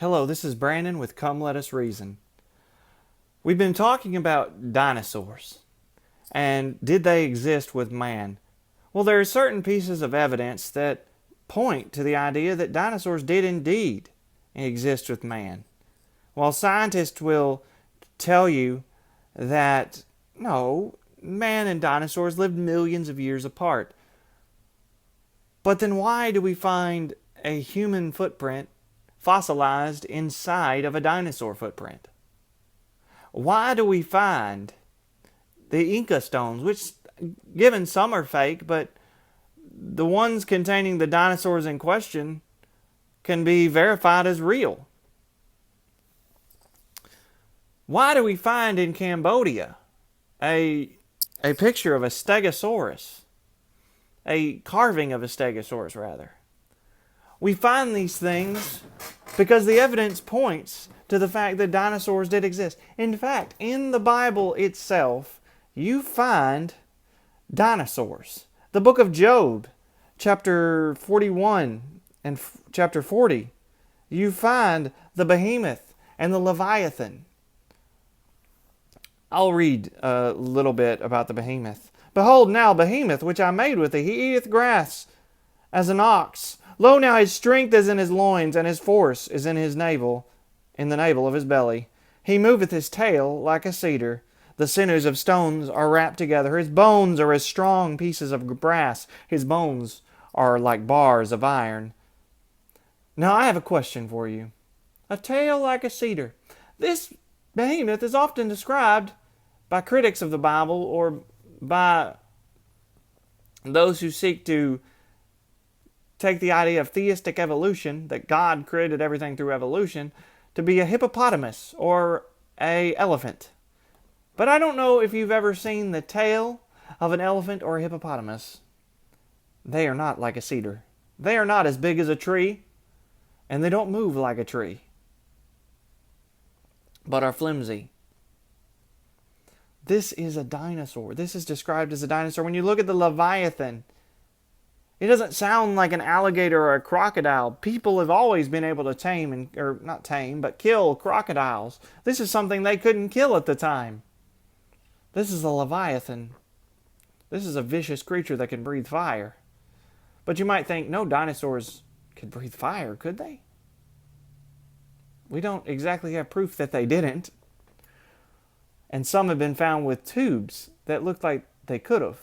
Hello, this is Brandon with Come Let Us Reason. We've been talking about dinosaurs and did they exist with man? Well, there are certain pieces of evidence that point to the idea that dinosaurs did indeed exist with man. While scientists will tell you that no, man and dinosaurs lived millions of years apart. But then why do we find a human footprint fossilized inside of a dinosaur footprint? Why do we find the Inca stones, which, given some are fake, but the ones containing the dinosaurs in question can be verified as real? Why do we find in Cambodia a picture of a stegosaurus, a carving of a stegosaurus rather? We find these things because the evidence points to the fact that dinosaurs did exist. In fact, in the Bible itself, you find dinosaurs. The book of Job, chapter 41 and chapter 40, you find the behemoth and the leviathan. I'll read a little bit about the behemoth. Behold now, behemoth, which I made with thee, he eateth grass as an ox. Lo now, his strength is in his loins, and his force is in his navel, in the navel of his belly. He moveth his tail like a cedar. The sinews of stones are wrapped together. His bones are as strong pieces of brass. His bones are like bars of iron. Now I have a question for you. A tail like a cedar. This behemoth is often described by critics of the Bible or by those who seek to take the idea of theistic evolution, that God created everything through evolution, to be a hippopotamus or an elephant. But I don't know if you've ever seen the tail of an elephant or a hippopotamus. They are not like a cedar. They are not as big as a tree, and they don't move like a tree, but are flimsy. This is a dinosaur. This is described as a dinosaur. When you look at the Leviathan, it doesn't sound like an alligator or a crocodile. People have always been able to tame, or not tame, but kill crocodiles. This is something they couldn't kill at the time. This is a Leviathan. This is a vicious creature that can breathe fire. But you might think, no, dinosaurs could breathe fire, could they? We don't exactly have proof that they didn't. And some have been found with tubes that looked like they could have.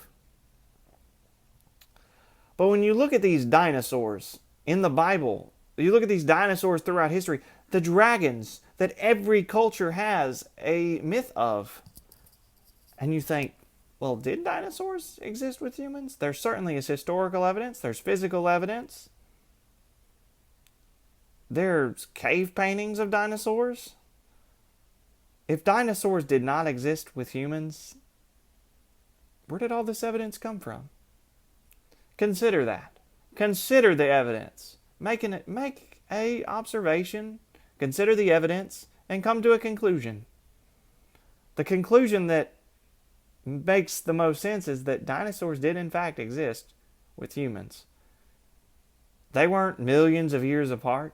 But when you look at these dinosaurs in the Bible, you look at these dinosaurs throughout history, the dragons that every culture has a myth of, and you think, well, did dinosaurs exist with humans? There certainly is historical evidence. There's physical evidence. There's cave paintings of dinosaurs. If dinosaurs did not exist with humans, where did all this evidence come from? Consider that. Consider the evidence. Make a observation, consider the evidence, and come to a conclusion. The conclusion that makes the most sense is that dinosaurs did in fact exist with humans. They weren't millions of years apart,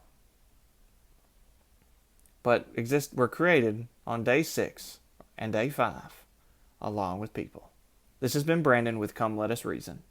but were created on day 6 and day 5, along with people. This has been Brandon with Come Let Us Reason.